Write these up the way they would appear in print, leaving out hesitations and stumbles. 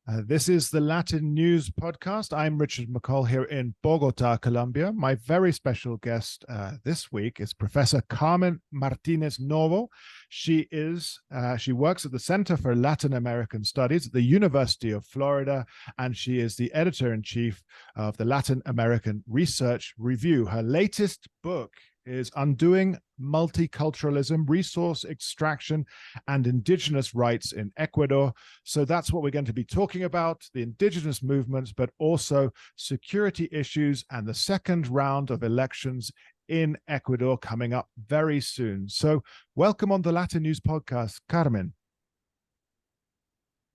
This is the Latin News Podcast. I'm Richard McCall here in Bogota, Colombia. My very special guest this week is Professor Carmen Martínez Novo. She works at the Center for Latin American Studies at the University of Florida, and she is the editor-in-chief of the Latin American Research Review. Her latest book is Undoing Multiculturalism, Resource Extraction, and Indigenous Rights in Ecuador. So that's what we're going to be talking about, the indigenous movements, but also security issues and the second round of elections in Ecuador coming up very soon. So welcome on the Latin News Podcast, Carmen.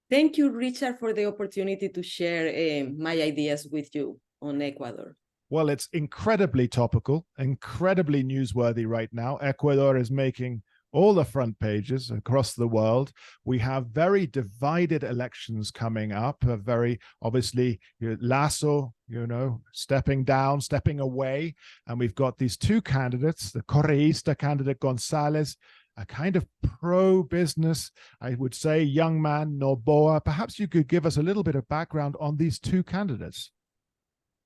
Thank you, Richard, for the opportunity to share my ideas with you on Ecuador. Well, it's incredibly topical, incredibly newsworthy right now. Ecuador is making all the front pages across the world. We have very divided elections coming up, very obviously Lasso, stepping down, stepping away. And we've got these two candidates, the correista candidate González, a kind of pro-business, I would say, young man, Noboa. Perhaps you could give us a little bit of background on these two candidates.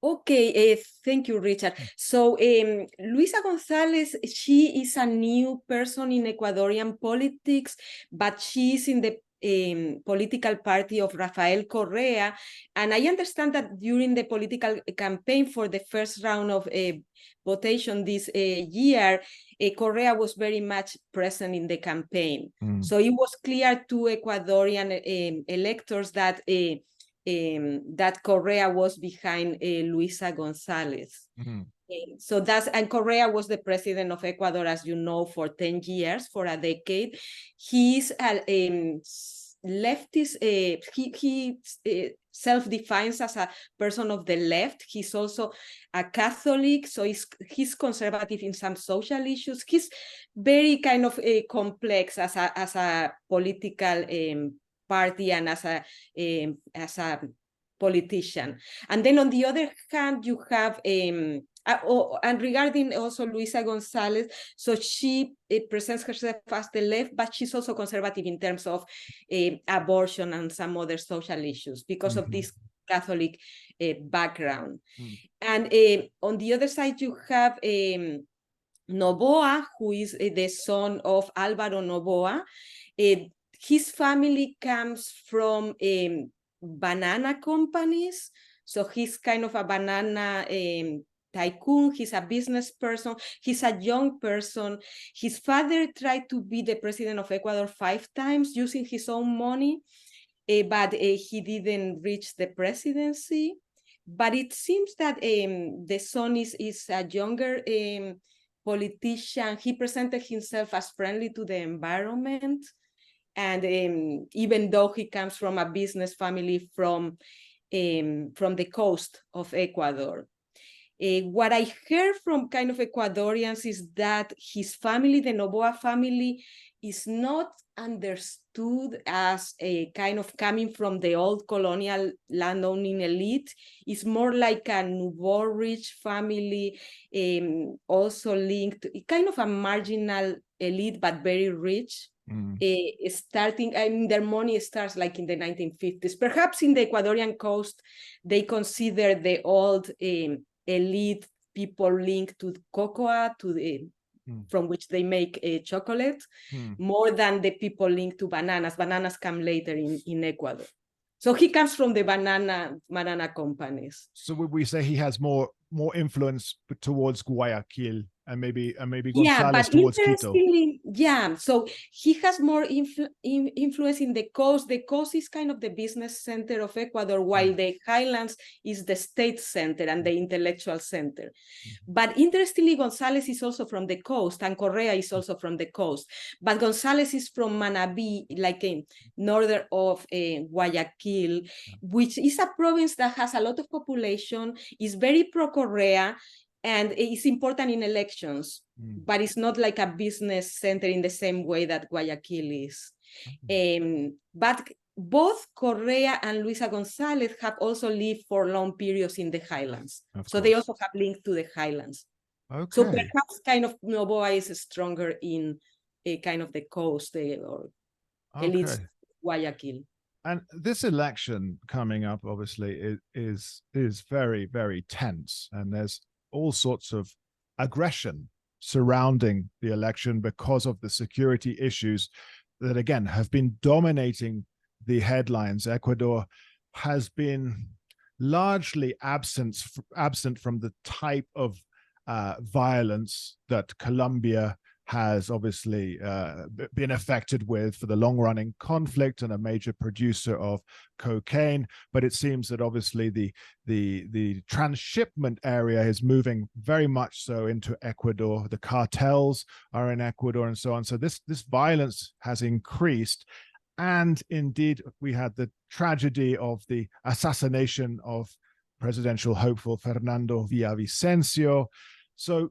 Okay, thank you, Richard. So Luisa González, she is a new person in Ecuadorian politics, but she is in the political party of Rafael Correa. And I understand that during the political campaign for the first round of votation this year, Correa was very much present in the campaign. So it was clear to Ecuadorian electors that that Correa was behind Luisa González. And Correa was the president of Ecuador, as you know, for 10 years, for a decade. He's a leftist, he self-defines as a person of the left. He's also a Catholic, so he's conservative in some social issues. He's very kind of complex as a political party and as a politician. And then on the other hand, you have and regarding also Luisa González, so she presents herself as the left, but she's also conservative in terms of abortion and some other social issues because of this Catholic background. And on the other side, you have Noboa, who is the son of Álvaro Noboa. His family comes from banana companies. So he's kind of a banana tycoon. He's a business person. He's a young person. His father tried to be the president of Ecuador 5 times using his own money, but he didn't reach the presidency. But it seems that the son is a younger politician. He presented himself as friendly to the environment. And even though he comes from a business family from the coast of Ecuador. What I heard from kind of Ecuadorians is that his family, the Noboa family, is not understood as a kind of coming from the old colonial landowning elite. It's more like a nouveau rich family, also linked to kind of a marginal elite, but very rich. Their money starts like in the 1950s. Perhaps in the Ecuadorian coast, they consider the old elite people linked to cocoa, from which they make chocolate, more than the people linked to bananas. Bananas come later in Ecuador. So he comes from the banana companies. So would we say he has more influence towards Guayaquil and maybe González towards Quito? Yeah, so he has more influence in the coast. The coast is kind of the business center of Ecuador, while the highlands is the state center and the intellectual center. But interestingly, González is also from the coast, and Correa is also from the coast. But González is from Manabí, like northern of Guayaquil, which is a province that has a lot of population, is very pro-Correa, and it's important in elections, but it's not like a business center in the same way that Guayaquil is. But both Correa and Luisa González have also lived for long periods in the highlands. So they also have linked to the highlands. Okay. So perhaps kind of Noboa is stronger in kind of the coast or elites Guayaquil. And this election coming up, obviously, is very, very tense, and there's all sorts of aggression surrounding the election because of the security issues that, again, have been dominating the headlines. Ecuador has been largely absent from the type of violence that Colombia has obviously been affected with for the long-running conflict, and a major producer of cocaine. But it seems that obviously the transshipment area is moving very much so into Ecuador. The cartels are in Ecuador and so on. So this violence has increased. And indeed, we had the tragedy of the assassination of presidential hopeful Fernando Villavicencio. So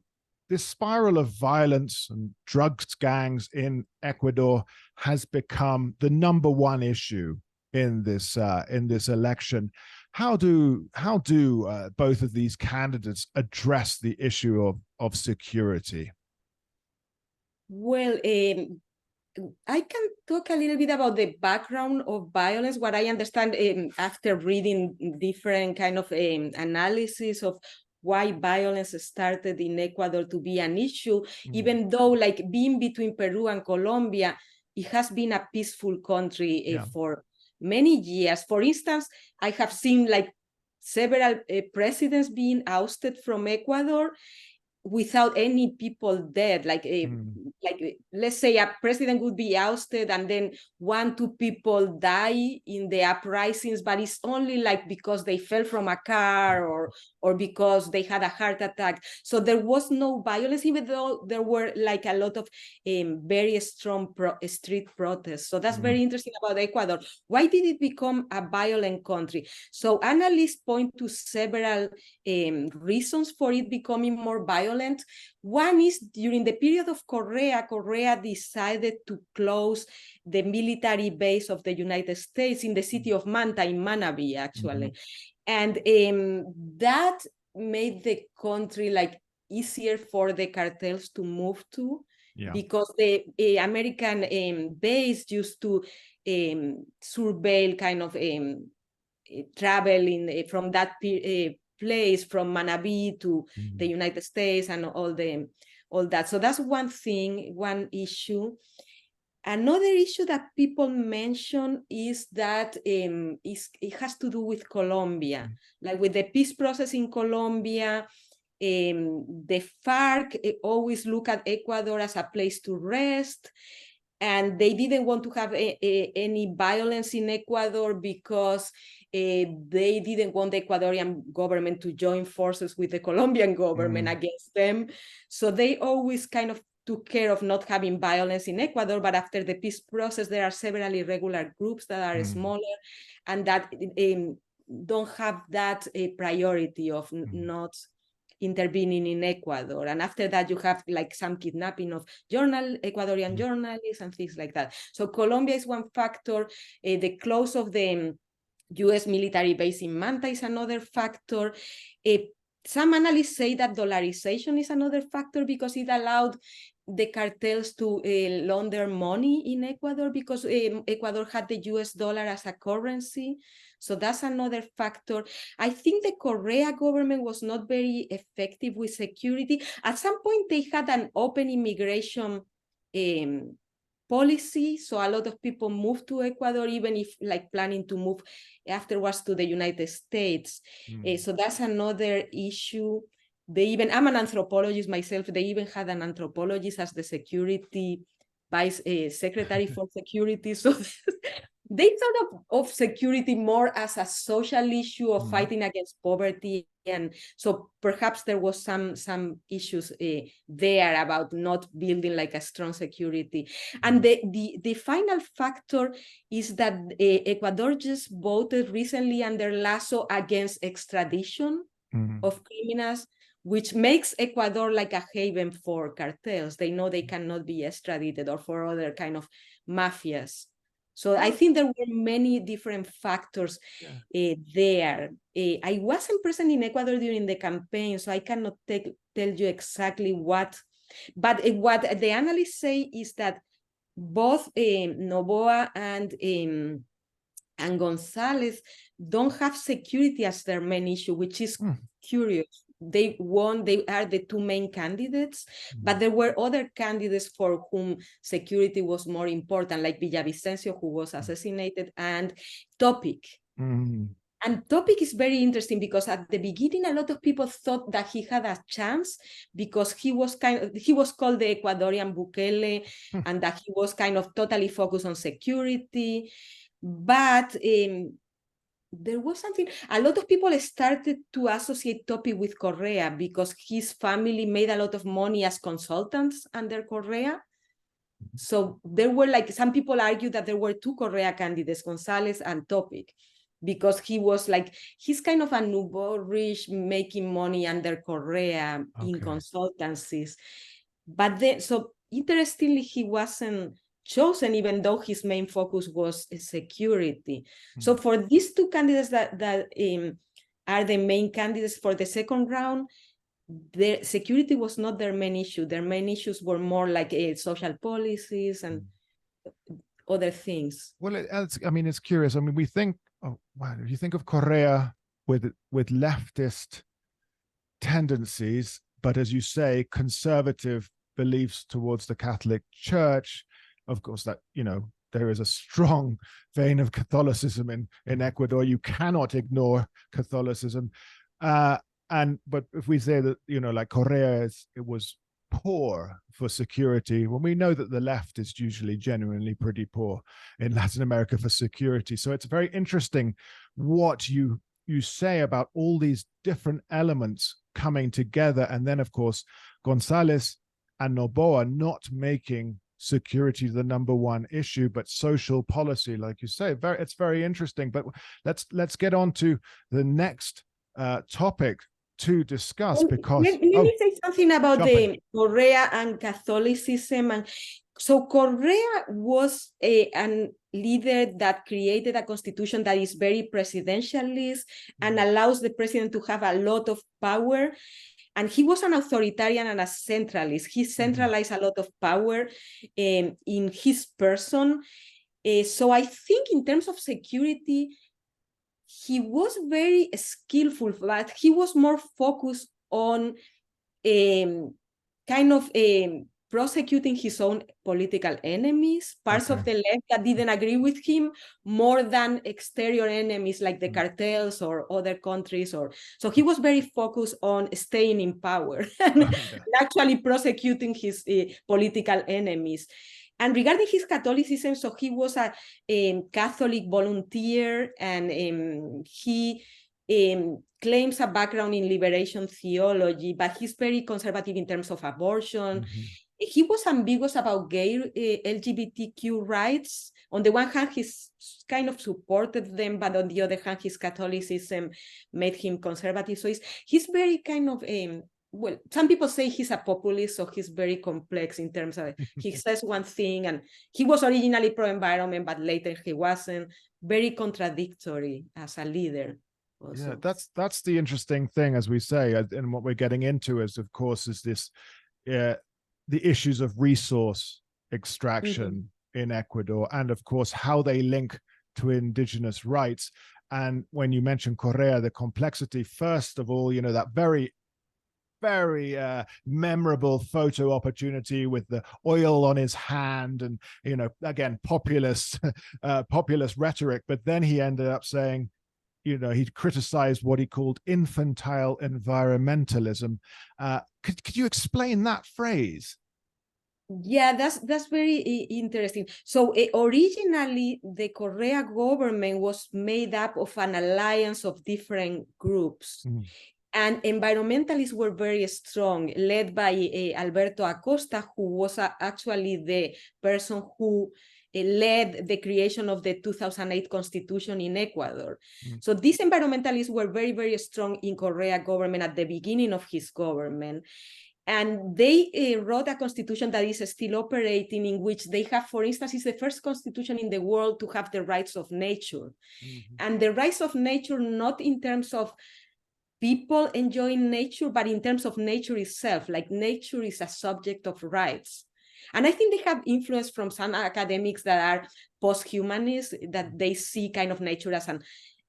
this spiral of violence and drugs gangs in Ecuador has become the number one issue in this election. How do both of these candidates address the issue of security? Well, I can talk a little bit about the background of violence. What I understand after reading different kind of analysis of why violence started in Ecuador to be an issue, even though like being between Peru and Colombia, it has been a peaceful country for many years. For instance, I have seen like several presidents being ousted from Ecuador without any people dead. Like let's say a president would be ousted and then 1-2 people die in the uprisings, but it's only like because they fell from a car or because they had a heart attack. So there was no violence, even though there were like a lot of very strong street protests. So that's very interesting about Ecuador. Why did it become a violent country? So analysts point to several reasons for it becoming more violent. One is during the period of Correa decided to close the military base of the United States in the city of Manta, in Manabí, actually. And that made the country like easier for the cartels to move to, because the American base used to surveil kind of travel from that place from Manabí to the United States and all that. So that's one thing, one issue. Another issue that people mention is that it has to do with Colombia, like with the peace process in Colombia. The FARC always look at Ecuador as a place to rest, and they didn't want to have any violence in Ecuador because they didn't want the Ecuadorian government to join forces with the Colombian government against them. So they always kind of took care of not having violence in Ecuador. But after the peace process, there are several irregular groups that are smaller and that don't have that priority of not intervening in Ecuador. And after that, you have like some kidnapping of Ecuadorian journalists and things like that. So Colombia is one factor. The close of the US military base in Manta is another factor. Some analysts say that dollarization is another factor because it allowed the cartels to launder money in Ecuador, because Ecuador had the US dollar as a currency. So that's another factor. I think the Correa government was not very effective with security. At some point, they had an open immigration policy. So a lot of people moved to Ecuador, even if like planning to move afterwards to the United States. So that's another issue. I'm an anthropologist myself. They even had an anthropologist as the security vice secretary for security. So they thought of security more as a social issue of fighting against poverty. And so perhaps there was some issues there about not building like a strong security. And the final factor is that Ecuador just voted recently under Lasso against extradition of criminals, which makes Ecuador like a haven for cartels. They know they cannot be extradited, or for other kind of mafias. So I think there were many different factors there. I wasn't present in Ecuador during the campaign, so I cannot tell you exactly what. But what the analysts say is that both Noboa and and González don't have security as their main issue, which is curious. They are the two main candidates, but there were other candidates for whom security was more important, like Villavicencio, who was assassinated, and Topic. And Topic is very interesting because at the beginning, a lot of people thought that he had a chance because he was called the Ecuadorian Bukele, and that he was kind of totally focused on security. But there was something, a lot of people started to associate Topic with Correa because his family made a lot of money as consultants under Correa. So there were some people argue that there were two Correa candidates, González and Topic, because he's kind of a nouveau rich, making money under Correa in consultancies. But then, so interestingly, he wasn't chosen, even though his main focus was security. So for these two candidates that are the main candidates for the second round, their security was not their main issue. Their main issues were more like social policies and other things. Well, it's curious. I mean, we think, if you think of Correa with leftist tendencies, but as you say, conservative beliefs towards the Catholic Church, of course, that, there is a strong vein of Catholicism in Ecuador. You cannot ignore Catholicism. But if we say that, like Correa, it was poor for security, when we know that the left is usually genuinely pretty poor in Latin America for security. So it's very interesting what you say about all these different elements coming together. And then, of course, González and Noboa not making security the number one issue, but social policy, like you say. It's very interesting. But let's get on to the next topic to discuss, because let me say something about the Correa and Catholicism. And so Correa was a leader that created a constitution that is very presidentialist and allows the president to have a lot of power. And he was an authoritarian and a centralist. He centralized a lot of power in his person. So I think in terms of security, he was very skillful, but he was more focused on prosecuting his own political enemies, parts of the left that didn't agree with him, more than exterior enemies like the cartels or other countries. So he was very focused on staying in power and actually prosecuting his political enemies. And regarding his Catholicism, so he was a Catholic volunteer, and he claims a background in liberation theology, but he's very conservative in terms of abortion. He was ambiguous about gay LGBTQ rights. On the one hand, he's kind of supported them, but on the other hand, his Catholicism made him conservative. So he's very kind of well, some people say he's a populist, so he's very complex in terms of, he says one thing, and he was originally pro-environment, but later he wasn't. Very contradictory as a leader. Also. Yeah, that's the interesting thing, as we say, and what we're getting into is, of course, is this, the issues of resource extraction in Ecuador, and of course, how they link to indigenous rights. And when you mention Correa, the complexity, first of all, that very memorable photo opportunity with the oil on his hand, and again, populist rhetoric. But then he ended up saying, he criticized what he called infantile environmentalism. Could you explain that phrase? Yeah, that's very interesting. So originally, the Correa government was made up of an alliance of different groups. And environmentalists were very strong, led by Alberto Acosta, who was actually the person who led the creation of the 2008 constitution in Ecuador. So these environmentalists were very, very strong in Correa government at the beginning of his government. And they wrote a constitution that is still operating, in which they have, for instance, is the first constitution in the world to have the rights of nature. And the rights of nature, not in terms of people enjoying nature, but in terms of nature itself, like nature is a subject of rights. And I think they have influence from some academics that are post-humanist, that they see kind of nature as an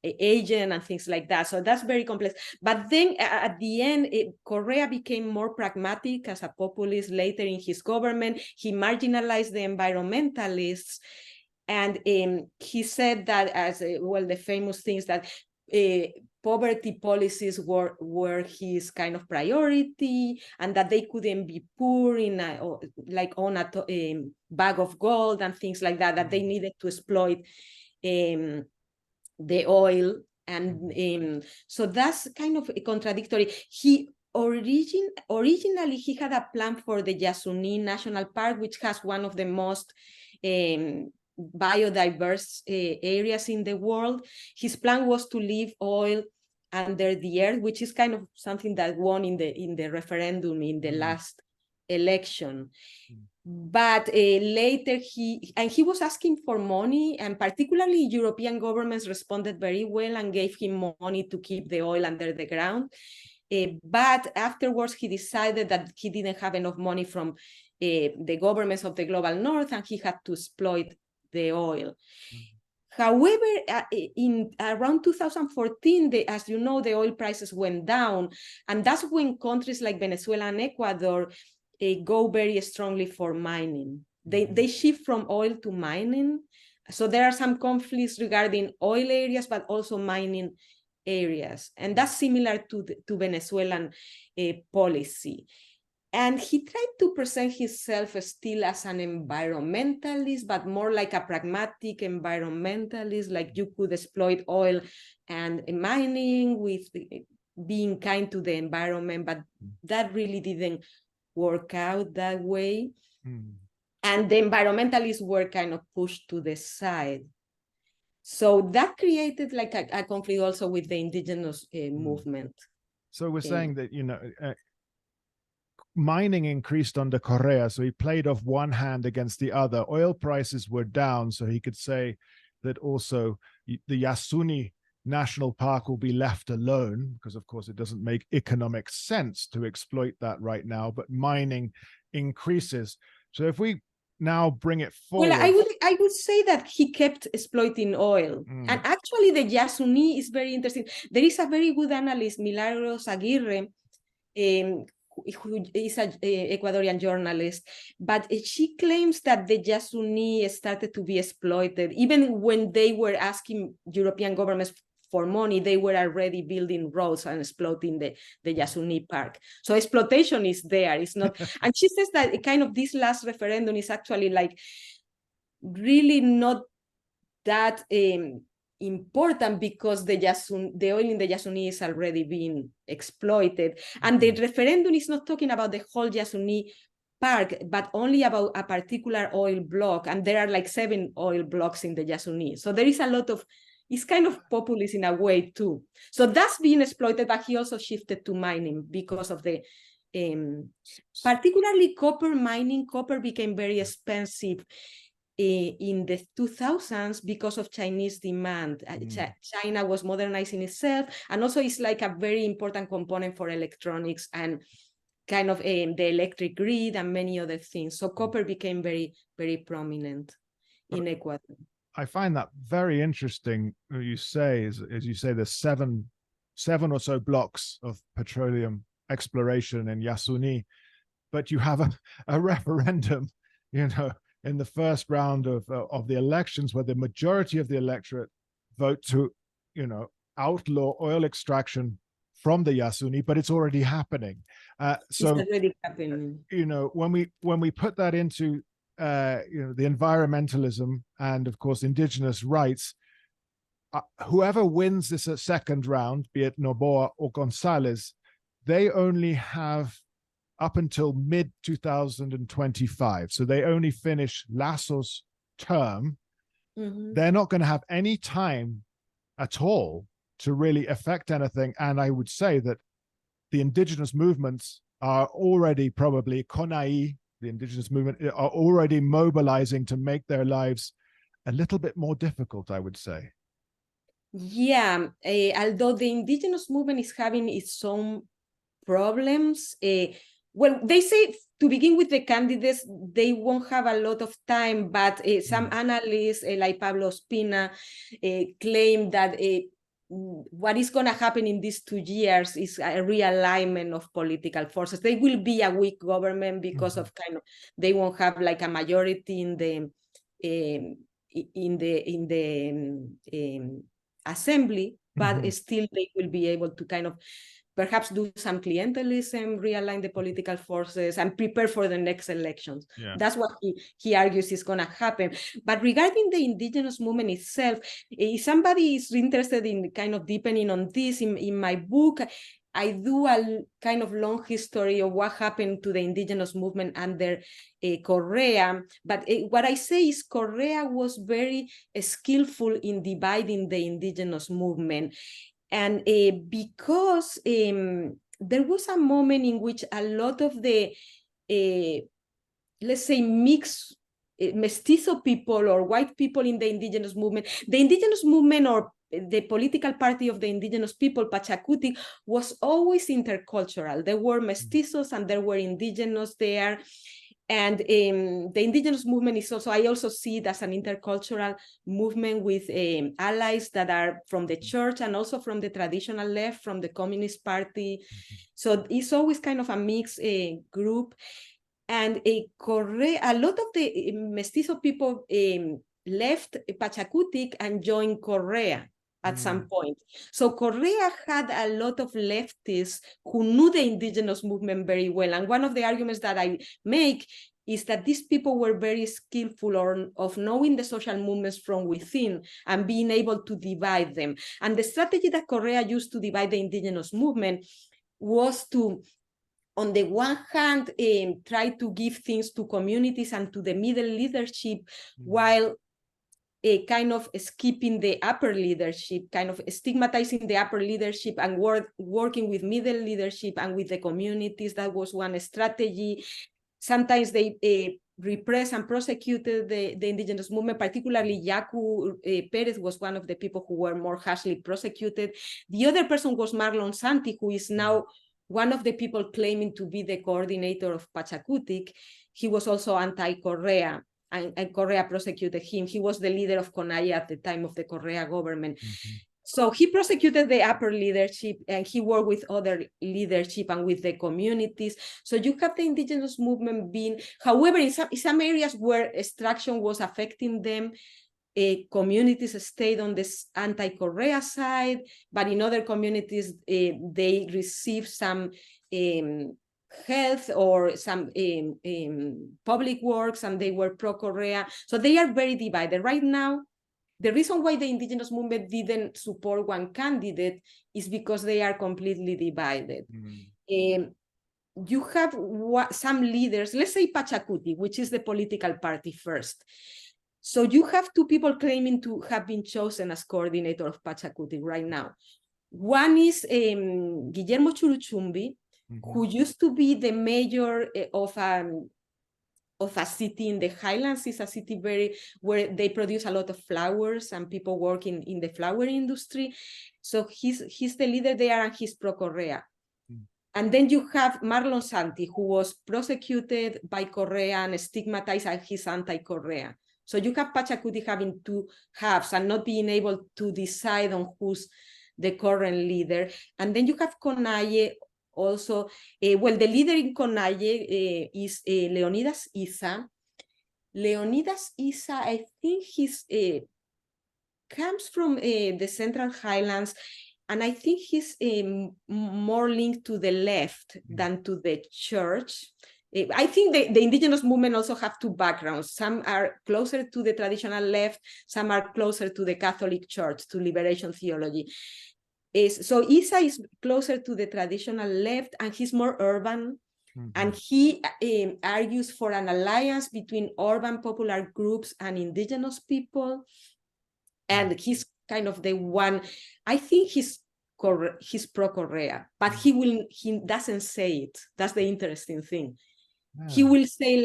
agent and things like that. So that's very complex. But then at the end, Correa became more pragmatic as a populist later in his government. He marginalized the environmentalists. And he said that as well, the famous things that poverty policies were his kind of priority, and that they couldn't be poor in like on a bag of gold and things like that, that they needed to exploit the oil. And so that's kind of contradictory. He originally he had a plan for the Yasuni National Park, which has one of the most biodiverse areas in the world. His plan was to leave oil under the earth, which is kind of something that won in the referendum in the last election. But later he was asking for money, and particularly European governments responded very well and gave him money to keep the oil under the ground. But afterwards he decided that he didn't have enough money from the governments of the global north, and he had to exploit the oil. However, in around 2014, as you know, the oil prices went down, and that's when countries like Venezuela and Ecuador go very strongly for mining. They shift from oil to mining. So there are some conflicts regarding oil areas, but also mining areas. And that's similar to Venezuelan policy. And he tried to present himself still as an environmentalist, but more like a pragmatic environmentalist, like you could exploit oil and mining with being kind to the environment, but that really didn't work out that way. And the environmentalists were kind of pushed to the side. So that created like a conflict also with the indigenous movement. So we're saying that, mining increased under Correa, so he played off one hand against the other. Oil prices were down, so he could say that also the Yasuni National Park will be left alone, because of course it doesn't make economic sense to exploit that right now, but mining increases. So if we now bring it forward. Well, I would say that he kept exploiting oil. And actually the Yasuni is very interesting. There is a very good analyst, Milagros Aguirre, who is an Ecuadorian journalist, but she claims that the Yasuni started to be exploited. Even when they were asking European governments for money, they were already building roads and exploiting the Yasuni Park. So exploitation is there. It's not. And she says that kind of this last referendum is actually like really not that important, because the oil in the Yasuni is already being exploited. And the referendum is not talking about the whole Yasuni Park, but only about a particular oil block. And there are like 7 oil blocks in the Yasuni. So there is a lot of, it's kind of populist in a way too. So that's being exploited, but he also shifted to mining because of the, particularly copper mining. Copper became very expensive in the 2000s because of Chinese demand. China was modernizing itself, and also it's like a very important component for electronics and kind of the electric grid and many other things. So copper became very, very prominent in Ecuador. I find that very interesting. You say, as you say, there's seven or so blocks of petroleum exploration in Yasuni, but you have a referendum, in the first round of the elections, where the majority of the electorate vote to, outlaw oil extraction from the Yasuni, but it's already happening. So it's already happening. When we put that into the environmentalism and of course indigenous rights, whoever wins this second round, be it Noboa or González, they only have up until mid 2025. So they only finish Lasso's term. They're not going to have any time at all to really affect anything. And I would say that the indigenous movements are already probably, CONAI, the indigenous movement, are already mobilizing to make their lives a little bit more difficult, I would say. Yeah, although the indigenous movement is having its own problems, well, they say to begin with the candidates, they won't have a lot of time, but some analysts like Pablo Spina claim that what is going to happen in these 2 years is a realignment of political forces. They will be a weak government because of they won't have like a majority in the assembly, but still they will be able to perhaps do some clientelism, realign the political forces, and prepare for the next elections. Yeah. That's what he argues is going to happen. But regarding the indigenous movement itself, if somebody is interested in deepening on this, in my book, I do a long history of what happened to the indigenous movement under Correa. But what I say is Correa was very skillful in dividing the indigenous movement. And because there was a moment in which a lot of the, let's say, mixed mestizo people or white people in the indigenous movement or the political party of the indigenous people, Pachacutic, was always intercultural. There were mestizos and there were indigenous there. And the indigenous movement is also, I also see it as an intercultural movement with allies that are from the church and also from the traditional left, from the Communist Party. So it's always a mixed group. And Correa, a lot of the mestizo people left Pachacutic and joined Correa at some point. So Correa had a lot of leftists who knew the indigenous movement very well. And one of the arguments that I make is that these people were very skillful of knowing the social movements from within and being able to divide them. And the strategy that Correa used to divide the indigenous movement was to, on the one hand, try to give things to communities and to the middle leadership, while skipping the upper leadership, stigmatizing the upper leadership and working with middle leadership and with the communities. That was one strategy. Sometimes they repressed and prosecuted the indigenous movement, particularly Yacu Perez was one of the people who were more harshly prosecuted. The other person was Marlon Santi, who is now one of the people claiming to be the coordinator of Pachacutic. He was also anti-Correa. And Correa prosecuted him. He was the leader of CONAIE at the time of the Correa government. So he prosecuted the upper leadership and he worked with other leadership and with the communities. So you have the indigenous movement being, however, in some areas where extraction was affecting them, communities stayed on this anti-Correa side, but in other communities, they received some health or some public works, and they were pro-Correa. So they are very divided. Right now, the reason why the indigenous movement didn't support one candidate is because they are completely divided. You have some leaders, let's say Pachacuti, which is the political party first. So you have 2 people claiming to have been chosen as coordinator of Pachacuti right now. One is Guillermo Churuchumbi, who used to be the mayor of a city in the highlands. It's a city where they produce a lot of flowers and people work in the flower industry. So he's the leader there and he's pro-Correa. And then you have Marlon Santi, who was prosecuted by Correa and stigmatized, and he's anti-Correa. So you have Pachacuti having 2 halves and not being able to decide on who's the current leader. And then you have CONAIE also. Well, the leader in CONAIE is Leonidas Isa. Leonidas Isa, I think he's comes from the Central Highlands, and I think he's more linked to the left than to the church. I think the indigenous movement also have 2 backgrounds. Some are closer to the traditional left, some are closer to the Catholic Church, to liberation theology. So Isa is closer to the traditional left, and he's more urban. And he argues for an alliance between urban popular groups and indigenous people. And he's the one, I think he's pro-Correa, but he doesn't say it. That's the interesting thing. He will say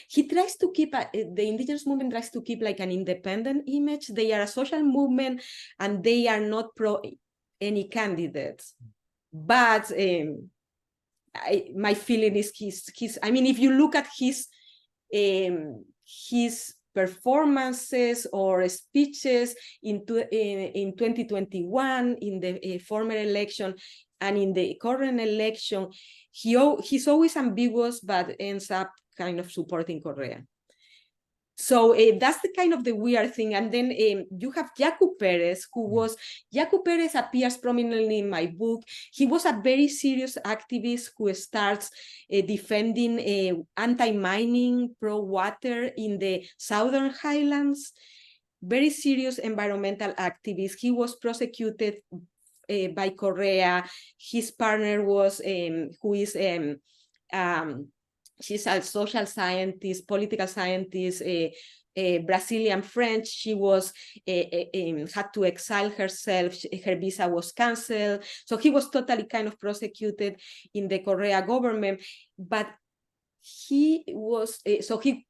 he tries to keep, the indigenous movement tries to keep an independent image. They are a social movement and they are not pro any candidates. But my feeling is I mean, if you look at his performances or speeches in 2021, in the former election, and in the current election, he's always ambiguous, but ends up kind of supporting Correa. So that's the kind of the weird thing. And then you have Yacu Perez, Yacu Perez appears prominently in my book. He was a very serious activist who starts defending anti-mining, pro-water in the Southern Highlands. Very serious environmental activist. He was prosecuted by Correa. His partner was, who is, she's a social scientist, political scientist, Brazilian French. She was had to exile herself. Her visa was canceled. So he was totally kind of prosecuted in the Correa government. But he was, so he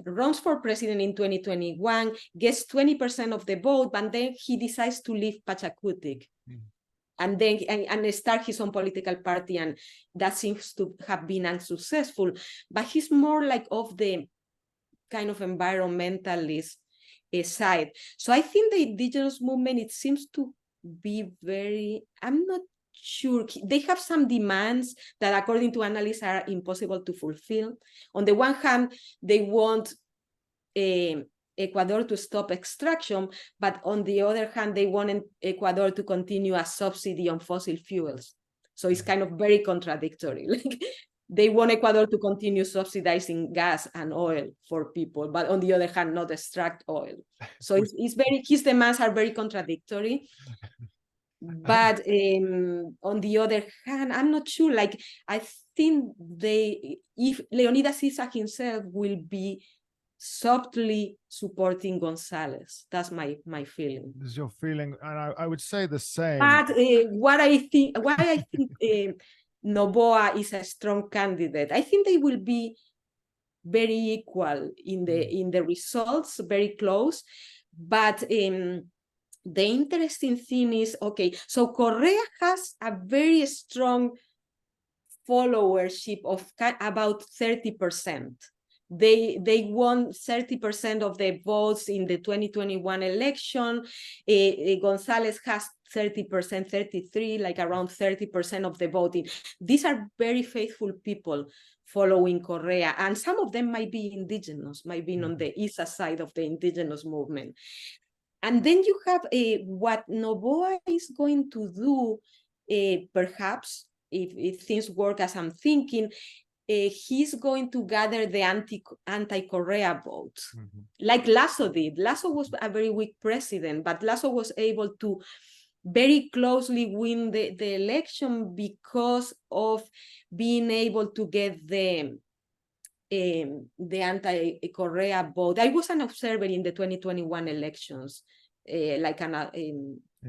runs for president in 2021, gets 20% of the vote, but then he decides to leave Pachacutic. And then and start his own political party, and that seems to have been unsuccessful. But he's more like of the kind of environmentalist side. So I think the indigenous movement, it seems to be very, I'm not sure, they have some demands that according to analysts are impossible to fulfill. On the one hand, they want Ecuador to stop extraction, but on the other hand, they want Ecuador to continue a subsidy on fossil fuels. So it's kind of very contradictory. Like they want Ecuador to continue subsidizing gas and oil for people, but on the other hand, not extract oil. So it's very, his demands are very contradictory. But on the other hand, I'm not sure. Like I think if Leonidas Issa himself will be subtly supporting González. That's my feeling. This is your feeling, and I would say the same. But why I think Noboa is a strong candidate, I think they will be very equal in the results, very close. But the interesting thing is, okay, so Correa has a very strong followership of about 30%. They won 30% of the votes in the 2021 election. González has 30%, 33, like around 30% of the voting. These are very faithful people following Correa, and some of them might be indigenous, might be on the ISA side of the indigenous movement. And then you have what Noboa is going to do, perhaps, if things work as I'm thinking, he's going to gather the anti-Correa votes, like Lasso did. Lasso was a very weak president, but Lasso was able to very closely win the election because of being able to get the anti-Correa vote. I was an observer in the 2021 elections, like a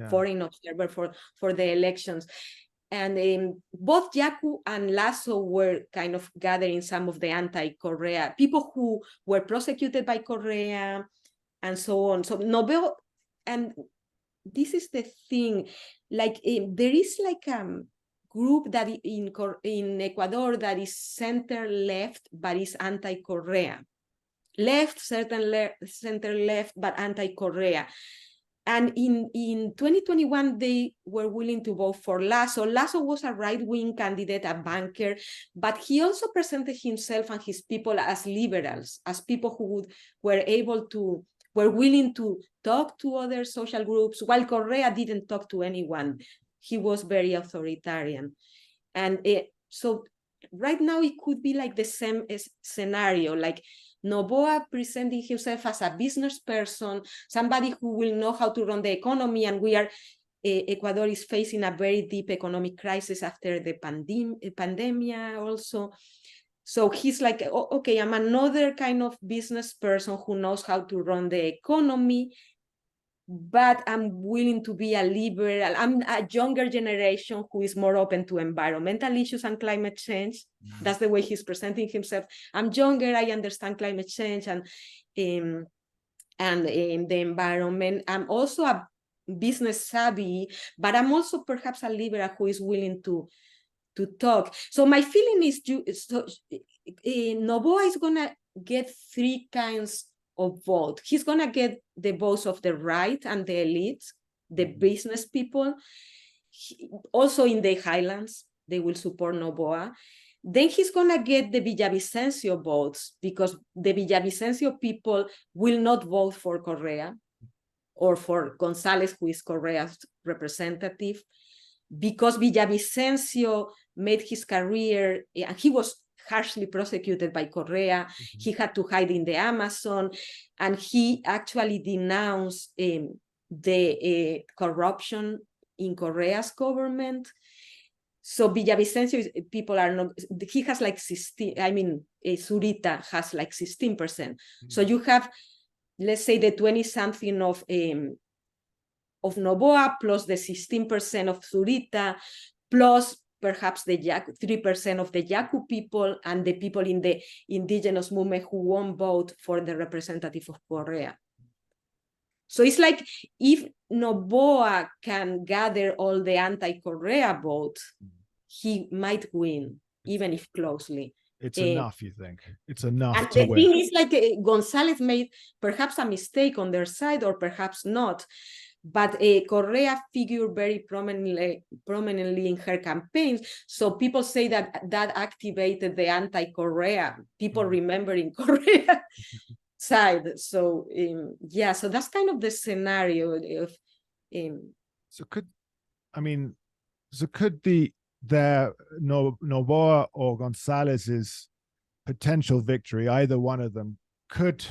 foreign observer for the elections. And both Yacu and Lasso were kind of gathering some of the anti-Correa, people who were prosecuted by Correa and so on. So Noboa, and this is the thing, like there is like a group that in Ecuador that is center-left, but is anti-Correa. Center-left, but anti-Correa. And in 2021, they were willing to vote for Lasso. Lasso was a right-wing candidate, a banker, but he also presented himself and his people as liberals, as people who were willing to talk to other social groups, while Correa didn't talk to anyone. He was very authoritarian. And so right now it could be like the same scenario, like Noboa presenting himself as a business person, somebody who will know how to run the economy, and Ecuador is facing a very deep economic crisis after the pandemic also. So he's like, okay, I'm another kind of business person who knows how to run the economy, but I'm willing to be a liberal. I'm a younger generation who is more open to environmental issues and climate change. That's the way he's presenting himself. I'm younger, I understand climate change and the environment. I'm also a business savvy, but I'm also perhaps a liberal who is willing to to talk. So my feeling is Noboa is gonna get three kinds of vote. He's gonna get the votes of the right and the elite, the business people. Also in the highlands, they will support Noboa. Then he's gonna get the Villavicencio votes, because the Villavicencio people will not vote for Correa or for González, who is Correa's representative, because Villavicencio made his career, and he was harshly prosecuted by Correa. He had to hide in the Amazon, and he actually denounced the corruption in Correa's government. So Villavicencio people are not, he has like 16, I mean, Zurita has like 16%. So you have, let's say, the 20-something of Noboa, plus the 16% of Zurita, plus perhaps the 3% of the Yaku people and the people in the indigenous movement who won't vote for the representative of Correa. So it's like if Noboa can gather all the anti-Correa votes, he might win, even if closely. It's enough, you think? It's enough and to the win. thing is, like, González made perhaps a mistake on their side, or perhaps not. But Correa figured very prominently in her campaigns. So people say that activated the anti-Correa, people remembering Correa side. So yeah, so that's kind of the scenario of. So could Noboa or González's potential victory, either one of them, could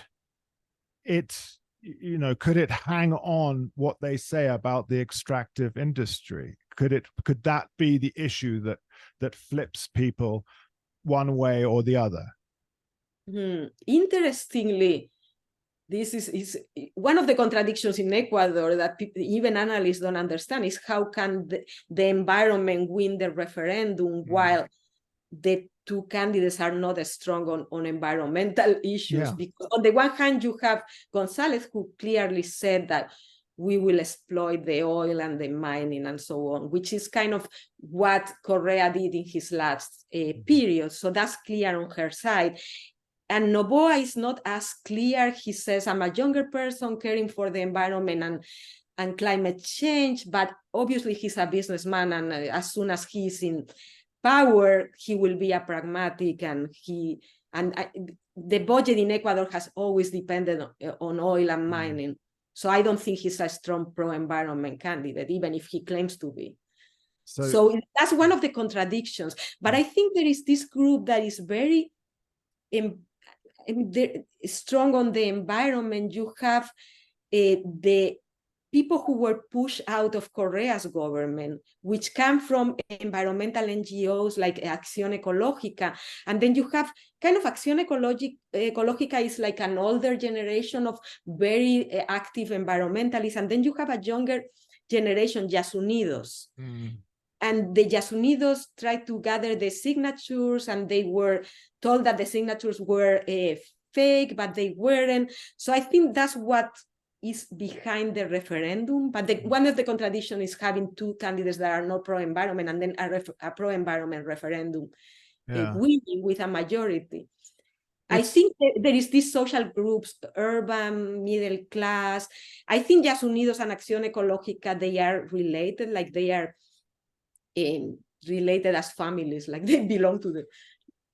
it hang on what they say about the extractive industry? Could that be the issue that flips people one way or the other? Interestingly, this is one of the contradictions in Ecuador that even analysts don't understand, is how can the environment win the referendum while the two candidates are not as strong on environmental issues? Because on the one hand, you have González, who clearly said that we will exploit the oil and the mining and so on, which is kind of what Correa did in his last period. So that's clear on her side. And Noboa is not as clear. He says, I'm a younger person caring for the environment and climate change, but obviously he's a businessman, and as soon as he's in power, he will be a pragmatic, and the budget in Ecuador has always depended on oil and mining. So I don't think he's a strong pro-environment candidate, even if he claims to be. So that's one of the contradictions. But I think there is this group that is very strong on the environment. You have the people who were pushed out of Correa's government, which come from environmental NGOs like Acción Ecológica. And then you have kind of Acción Ecológica is like an older generation of very active environmentalists. And then you have a younger generation, Yasunidos. And the Yasunidos tried to gather the signatures, and they were told that the signatures were fake, but they weren't. So I think that's what is behind the referendum. But one of the contradictions is having two candidates that are not pro-environment, and then a pro-environment referendum winning with a majority. I think there is these social groups, urban, middle class. I think Yasunidos and Acción Ecológica, they are related, like they are related as families, like they belong to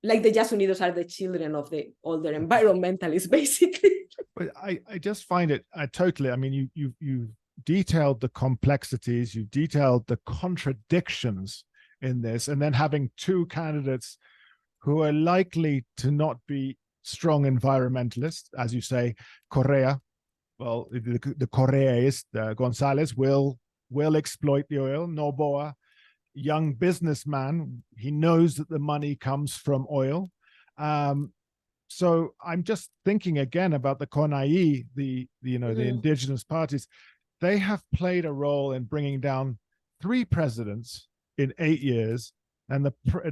like the Yasunidos are the children of the older environmentalists, basically. But I just find it totally, I mean, you detailed the complexities, you detailed the contradictions in this, and then having two candidates who are likely to not be strong environmentalists, as you say, Correa, well, the Correaist, González will exploit the oil. Noboa, young businessman, he knows that the money comes from oil. So I'm just thinking again about the CONAI, the indigenous parties. They have played a role in bringing down 3 presidents in 8 years, and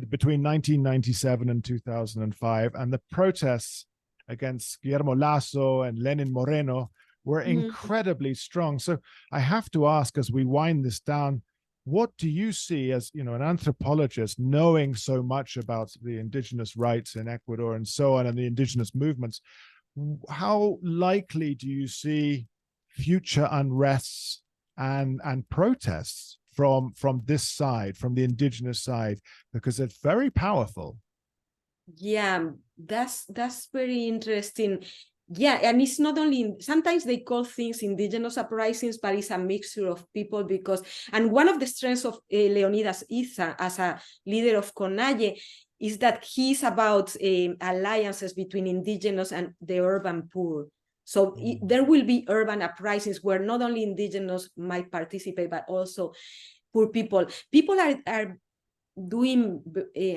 between 1997 and 2005, and the protests against Guillermo Lasso and Lenin Moreno were incredibly strong. So I have to ask, as we wind this down, what do you see as, you know, an anthropologist, knowing so much about the indigenous rights in Ecuador and so on, and the indigenous movements? How likely do you see future unrests and protests from this side, from the indigenous side, because it's very powerful? Yeah, that's very interesting. Yeah, and it's not only, sometimes they call things indigenous uprisings, but it's a mixture of people because, and one of the strengths of Leonidas Iza as a leader of CONAIE is that he's about alliances between indigenous and the urban poor. So there will be urban uprisings where not only indigenous might participate, but also poor people. People are doing,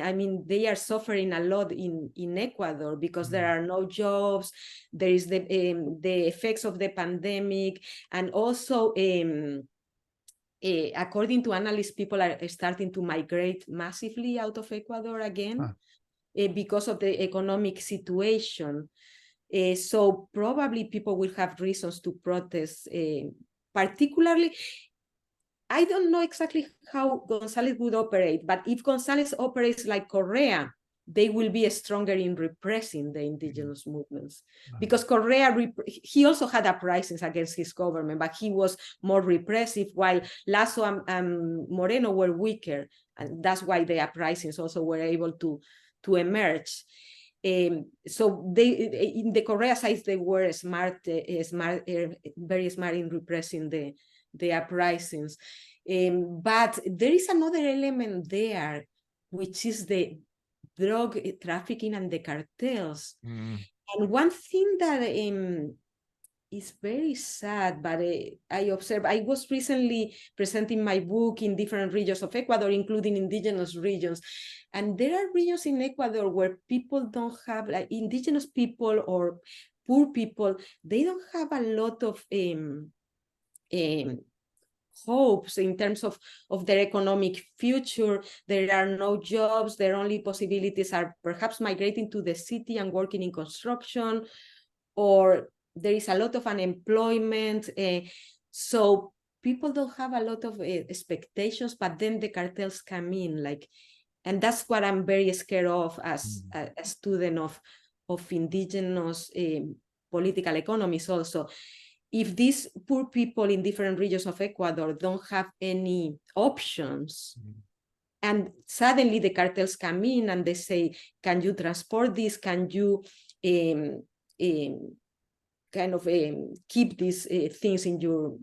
I mean, they are suffering a lot in Ecuador because there are no jobs. There is the effects of the pandemic, and also according to analysts, people are starting to migrate massively out of Ecuador again because of the economic situation. So probably people will have reasons to protest, particularly. I don't know exactly how González would operate, but if González operates like Correa, they will be stronger in repressing the indigenous movements. Because Correa, he also had uprisings against his government, but he was more repressive, while Lasso and Moreno were weaker. And that's why the uprisings also were able to emerge. So they, in the Correa side, they were very smart in repressing the uprisings. But there is another element there, which is the drug trafficking and the cartels. And one thing that is very sad, but I observed, I was recently presenting my book in different regions of Ecuador, including indigenous regions. And there are regions in Ecuador where people don't have, like indigenous people or poor people, they don't have a lot of hopes in terms of their economic future. There are no jobs. Their only possibilities are perhaps migrating to the city and working in construction, or there is a lot of unemployment. So people don't have a lot of expectations, but then the cartels come in, like, and that's what I'm very scared of as a student of indigenous political economies also. If these poor people in different regions of Ecuador don't have any options, and suddenly the cartels come in and they say, can you transport this? Can you keep these things in your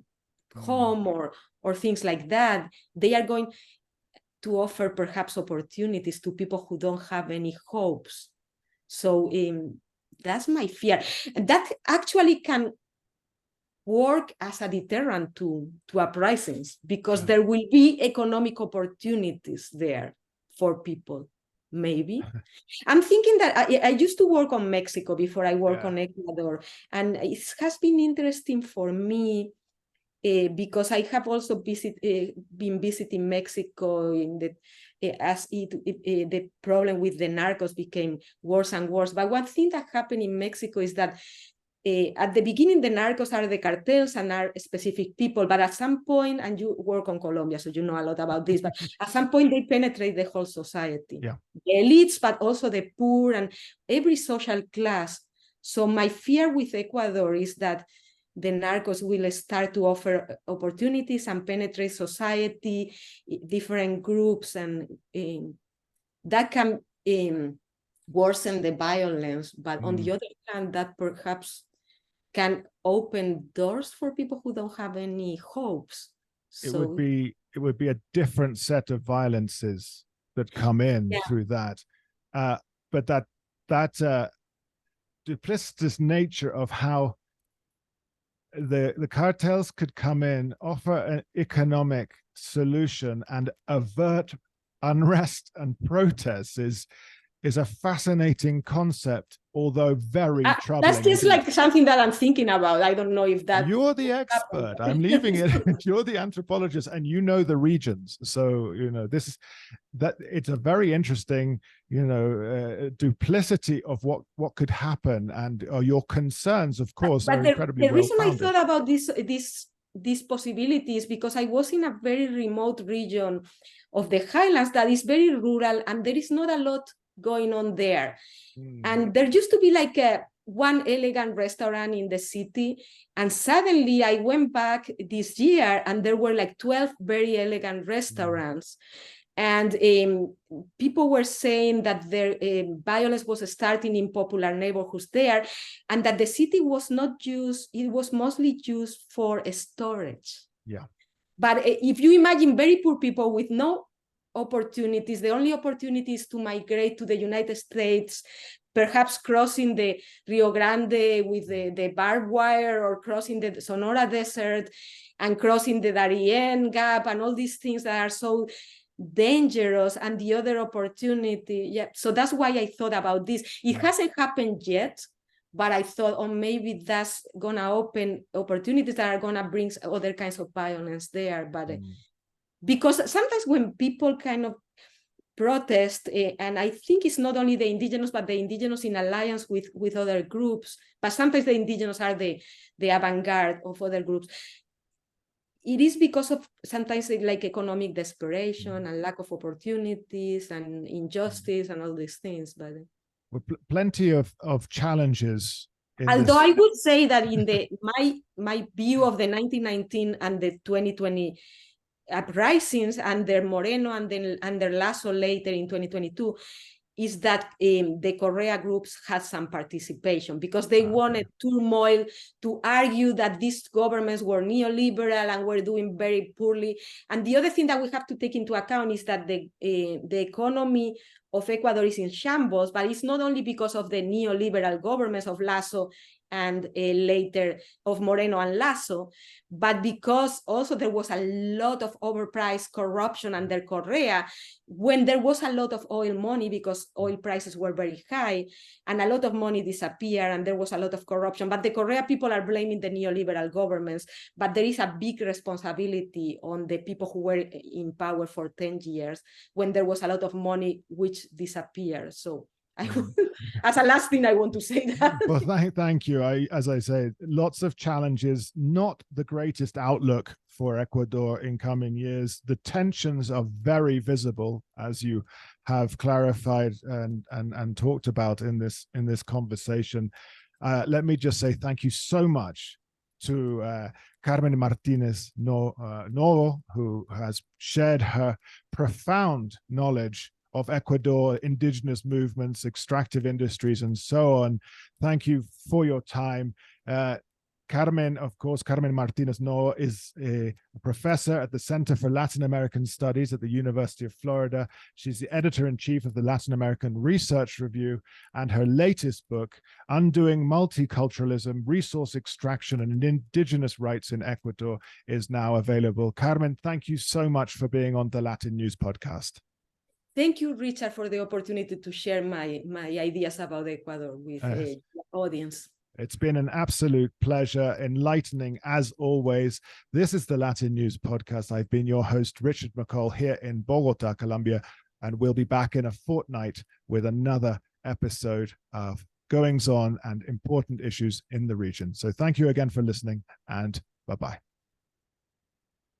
home, or things like that? They are going to offer perhaps opportunities to people who don't have any hopes. So that's my fear. That actually can work as a deterrent to uprisings, because there will be economic opportunities there for people, maybe. I'm thinking that I used to work on Mexico before I work on Ecuador, and it has been interesting for me because I have also been visiting Mexico in as the problem with the narcos became worse and worse. But one thing that happened in Mexico is that at the beginning, the narcos are the cartels and are specific people, but at some point, and you work on Colombia, so you know a lot about this, but at some point they penetrate the whole society, the elites, but also the poor and every social class. So my fear with Ecuador is that the narcos will start to offer opportunities and penetrate society, different groups, and that can worsen the violence. But on the other hand, that perhaps can open doors for people who don't have any hopes. It would be a different set of violences that come in through that. But that duplicitous nature of how the cartels could come in, offer an economic solution, and avert unrest and protests is a fascinating concept, although very troubling. That's just like something that I'm thinking about. I don't know if that... You're the expert. I'm leaving it. You're the anthropologist, and you know the regions. So, you know, it's a very interesting, duplicity of what could happen, and your concerns, of course, are incredibly well-founded. The reason I thought about this these possibilities because I was in a very remote region of the highlands that is very rural and there is not a lot going on there. And there used to be like one elegant restaurant in the city, and suddenly I went back this year and there were like 12 very elegant restaurants. And people were saying that their violence was starting in popular neighborhoods there, and that the city was not used, it was mostly used for storage. Yeah. But if you imagine very poor people with no opportunities, the only opportunity is to migrate to the United States, perhaps crossing the Rio Grande with the barbed wire, or crossing the Sonora Desert and crossing the Darien Gap and all these things that are so dangerous, and the other opportunity. Yeah, so that's why I thought about this. It hasn't happened yet, but I thought, oh, maybe that's gonna open opportunities that are gonna bring other kinds of violence there. But because sometimes when people kind of protest, and I think it's not only the indigenous, but the indigenous in alliance with other groups, but sometimes the indigenous are the avant-garde of other groups. It is because of sometimes like economic desperation and lack of opportunities and injustice and all these things. But plenty of challenges. Although I would say that in my view of the 1919 and the 2020 uprisings under Moreno and then under Lasso later in 2022, is that the Correa groups had some participation because they wanted turmoil to argue that these governments were neoliberal and were doing very poorly. And the other thing that we have to take into account is that the economy of Ecuador is in shambles, but it's not only because of the neoliberal governments of Lasso and later of Moreno and Lasso, but because also there was a lot of overpriced corruption under Correa when there was a lot of oil money because oil prices were very high and a lot of money disappeared and there was a lot of corruption. But the Correa people are blaming the neoliberal governments, but there is a big responsibility on the people who were in power for 10 years when there was a lot of money which disappeared. So as a last thing, I want to say that. Well, thank you. As I say, lots of challenges, not the greatest outlook for Ecuador in coming years. The tensions are very visible, as you have clarified and talked about in this conversation. Let me just say thank you so much to Carmen Martínez Novo, who has shared her profound knowledge of Ecuador, indigenous movements, extractive industries, and so on. Thank you for your time. Carmen Martínez Novo is a professor at the Center for Latin American Studies at the University of Florida. She's the editor-in-chief of the Latin American Research Review, and her latest book, Undoing Multiculturalism, Resource Extraction, and Indigenous Rights in Ecuador, is now available. Carmen, thank you so much for being on the Latin News Podcast. Thank you, Richard, for the opportunity to share my ideas about Ecuador with the audience. It's been an absolute pleasure, enlightening as always. This is the Latin News Podcast. I've been your host, Richard McCall, here in Bogota, Colombia, and we'll be back in a fortnight with another episode of goings on and important issues in the region. So thank you again for listening, and bye-bye.